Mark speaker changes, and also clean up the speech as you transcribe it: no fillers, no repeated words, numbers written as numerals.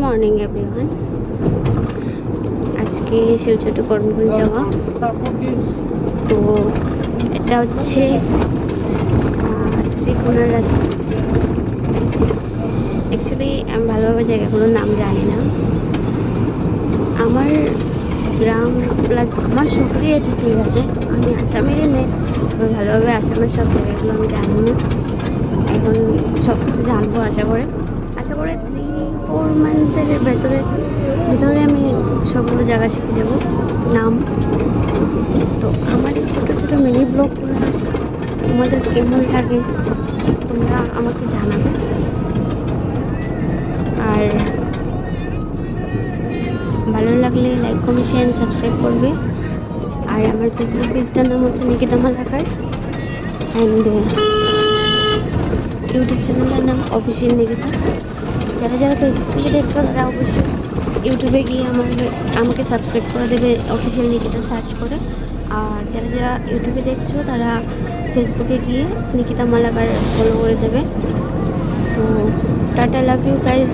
Speaker 1: Morning everyone. আজকে Silchar two Karimganj যাওয়া। তো এটা হচ্ছে শ্রীকোনার রাস্তা। অ্যাকচুয়ালি আমি ভালোভাবে জায়গাগুলোর নাম জানি না। আমার গ্রাম প্লাস আমার শহরে এটা ঠিক আছে, আমি আসামেরই মেয়ে, তবে ভালোভাবে আসামের সব জায়গাগুলো আমি জানি না। এখন সব কিছু জানবো আশা করে 3-4 মান্থের ভিতরে আমি সবগুলো জায়গা শিখে যাব নাম। তো আমার এই ছোটো ছোটো মিনি ব্লগগুলো তোমাদের কেমন লাগে তোমরা আমাকে জানাবে। আর ভালো লাগলে লাইক কমেন্ট শেয়ার সাবস্ক্রাইব করবে। আর আমার ফেসবুক পেজটার নাম হচ্ছে নিকিতা মালাকার, অ্যান্ড ইউটিউব চ্যানেলের নাম অফিসিয়াল নিকিতা। যারা যারা ফেসবুক থেকে দেখছো তারা অবশ্যই ইউটিউবে গিয়ে আমাকে সাবস্ক্রাইব করে দেবে অফিসিয়াল নিকিতা সার্চ করে। আর যারা যারা ইউটিউবে দেখছো তারা ফেসবুকে গিয়ে নিকিতা মালাকার ফলো করে দেবে। তো টাটা, লাভ ইউ গাইজ।